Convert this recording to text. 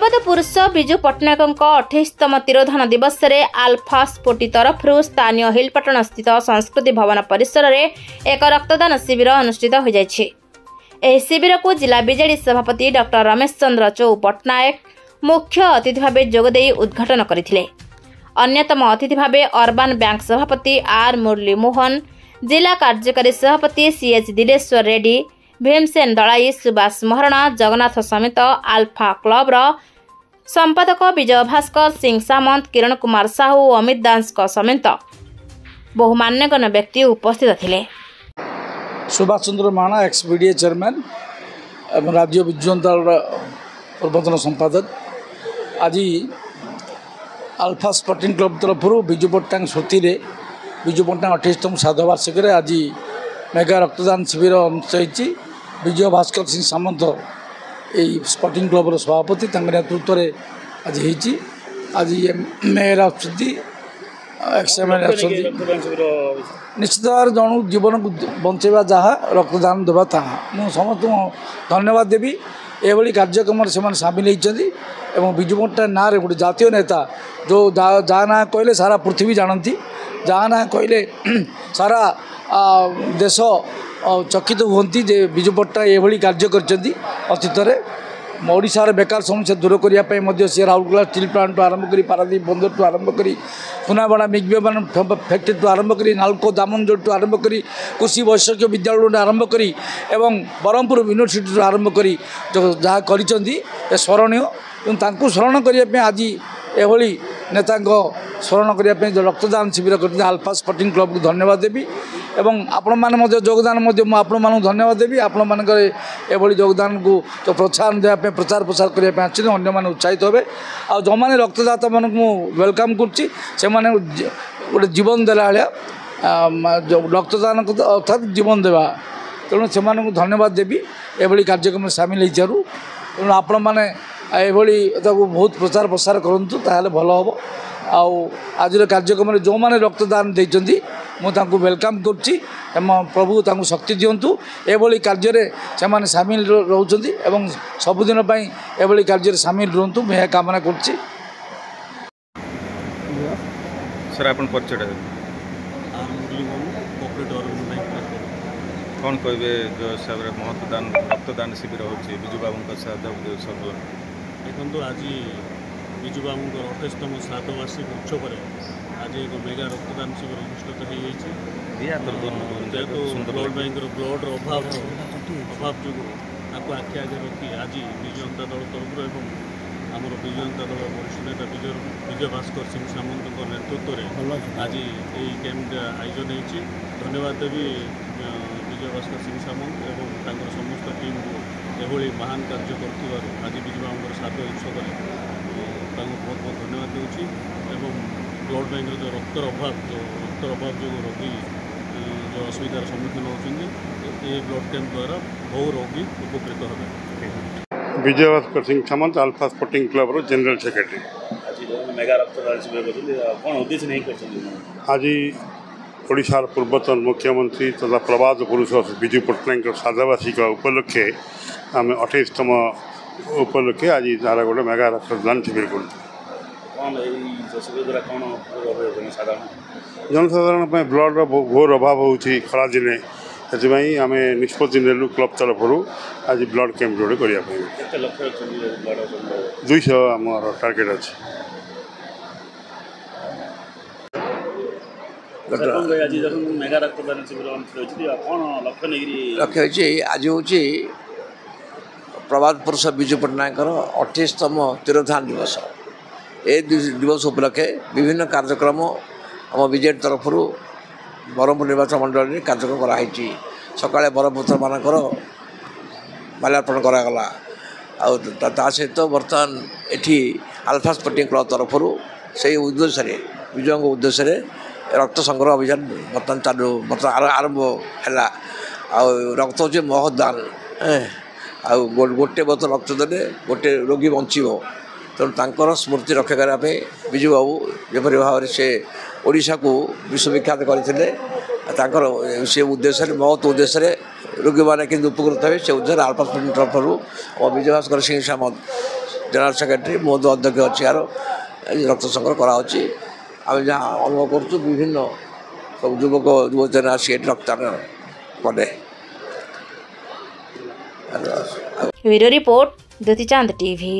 नवद पुरुष विजु पट्टनायक 28तम तिरोधान दिवस रे आल्फा स्पोर्टी तरफ स्थानीय हिलपटन स्थित संस्कृति भवन परिसर रे एक रक्तदान शिविर अनुष्ठित हो जायछि। एही शिविर को जिला बीजेडी सभापति डॉक्टर रमेश चंद्र चौ पट्टनायक मुख्य अतिथि भावे जोगदेई उद्घाटन करथिले। अन्यतम अतिथि भावे अर्बान बैंक सभापति आर मुरली मोहन, जिला कार्यकारी सभापति सीएच दिलेश्वर रेड्डी, भीमसेन दलाई, सुभाष महारणा, जगन्नाथ समेत आल्फा क्लब संपादक विजय भास्कर सिंह सामंत, किरण कुमार साहू, अमित दास समेत बहु मान्यगण्य व्यक्ति उपस्थित थिले। सुभाष चंद्र महारणा एक्स-बीडीए चेयरमैन एवं राज्य विजु जनता दल पूर्वतन संपादक आज आल्फा स्पोर्टिंग क्लब तरफ विजु पट्टनायक स्मृति विजु पट्टनायक 28तम श्राद्धवार्षिक आज मेगा रक्तदान शिविर अनुष्ठित। विजय भास्कर सिंह सामंत यही स्पोर्टिंग क्लब सभापति नेतृत्व में आज होती। आज मेयर निश्चित भाव जन जीवन को बंचेवा जहाँ रक्तदान देवा ताहा मु समस्त धन्यवाद देवी। एभली कार्यक्रम से सामिल होती विजु पट्टनायक ना गोटे जातीय नेता जो जहाँ ना कहले सारा पृथ्वी जानती, जहाँ ना कहले सारा देश चकित होती जे विजु पट्टनायक एभली कार्य करछंती। अतीत में ओडिशार बेकार समस्या दूर करने सी राउरकेला स्टील प्लांट आरंभ कर पारादीप बंदर टू आरंभ कर सुनाबड़ा मिगबेमान फैक्ट्री टू आरंभ कर नालको दामनजोड़ टू आरंभ कर कृषि वैषयिक विद्यालय आरंभ कर ब्रह्मपुर यूनिवर्सिटी आरंभ कर जहाँ करिसेंती स्मरणीय। स्मरण करने आज एभली नेता स्मरण करने जो रक्तदान शिविर कर आल्फा स्पोर्टिंग क्लब को धन्यवाद देवी। एवं आपण मैंने योगदान आपण धन्यवाद देवी। आपण मानकर एभली योगदान को जो प्रोत्साहन देवाई प्रचार प्रसार करने आछे अन्य मैंने उत्साहित हे। आ जो मैंने रक्तदाता मान वेलकम करछि से माने गोटे जीवन देला जो रक्तदान अर्थात जीवन देवा तेणु से धन्यवाद देवी एभली कार्यक्रम सामिल होइचारु। तेणु आपण मैंने एभली बहुत प्रचार प्रसार करूँ ताहले भल हम। आज कार्यक्रम जो मैंने रक्तदान देइचंती मुझे वेलकम करुच्ची। प्रभु तांको शक्ति दिंतु एभली कार्य से सामिल रोचंती एवं सबुदिन एभली कार्य सामिल रुहतु मैं कामना करुच्ची। सर अपन परिचय कौन कहे जो हिसाब से महत्वदान रक्तदान शिविर होची विजु बाबू सब देखो आज विजु बाबू 28तम श्राद्धवार्षिक उत्सव आज एक मेगा रक्तदान शिविर अनुष्ठित हो जेहेतु ब्लड बैंक ब्लड अभाव जो आखि आगे रखी आज विजु जनता दल तरफ आमर विजु जनता दल वरिष्ठ नेता विजय भास्कर सिंह सामंत नेतृत्व में आज यही कैंप आयोजन होती। धन्यवाद देवी विजय भास्कर सिंह सामंत और समस्त टीम को एभली महान कार्य कर आज विजु बाबू श्राद्ध उत्सव बहुत बहुत धन्यवाद दूसरी। ब्लड बैंक जो रक्तर अभाव जो रोगी जो असुविधार सम्मुखीन होती ये ब्लड कैंप द्वारा बहु रोगी उपकृत होगा। Vijay Bhaskar Singh Samant alpha sporting club general secretary आज मेगा रक्तदान शिविर कौन उद्देश्य नहीं कर आज ओडिशार पूर्वतन मुख्यमंत्री तथा प्रवाद पुरुष विजु पट्टनायक श्राद्धवार्षिक उपलक्षे आम 28तम उपलक्षे आज तार गोटे मेगा रक्तदान शिविर कर जनसाधारण ब्लड घोर अभाव हो खरा दिने से आम निष्पत्ति नेलु क्लब तरफ आज ब्लड कैंप जोड़े करने 200 आम टार्गेट अच्छे। लक्ष्य आज हूँ प्रभात पुरुष विजु पट्टनायक 28तम तिरोधान दिवस। ए दिवस उपलक्षे विभिन्न कार्यक्रम आम बीजेडी तरफ ब्रह्मपुर निर्वाचन मंडल में कार्यक्रम कराई। सकाଳେ बरपुत्र मानकर माल्यार्पण करागला सहित बर्तमान एटी आल्फा स्पोर्टिंग क्लब तरफ से उद्देश्य विजय उद्देश्य रक्त संग्रह अभियान बर्तमान चालू बर्तमान आरंभ है। रक्त हूँ महदान गोटे बोतल रक्त देने गोटे रोगी बंचो तेणु स्मृति रक्षा करने विजु बाबू जपरी भाव से ओडिशा को विश्वविख्यात करते से उद्देश्य महत्व उद्देश्य रोगी मैंने कि उपकृत हे से उद्देश्य आल्फा स्पोर्टिंग तरफ और विजय भास्कर सिंह सामंत ଜେନେରାଲ ସେକ୍ରେଟାରୀ ମୋ ତ ଅଧ୍ୟକ୍ଷ ଅଛି ଏହାର ରକ୍ତ ସଂଗ୍ରହ କରାହେଉଛି। ଆମେ ଯାହା ଅନୁଭବ କରୁଛୁ ବିଭିନ୍ନ ସବୁ ଯୁବକ ଯୁବତୀମାନେ ଆସି ଏଠି ରକ୍ତଦାନ କଲେ। ब्यूरो रिपोर्ट द्युति चांद टीवी।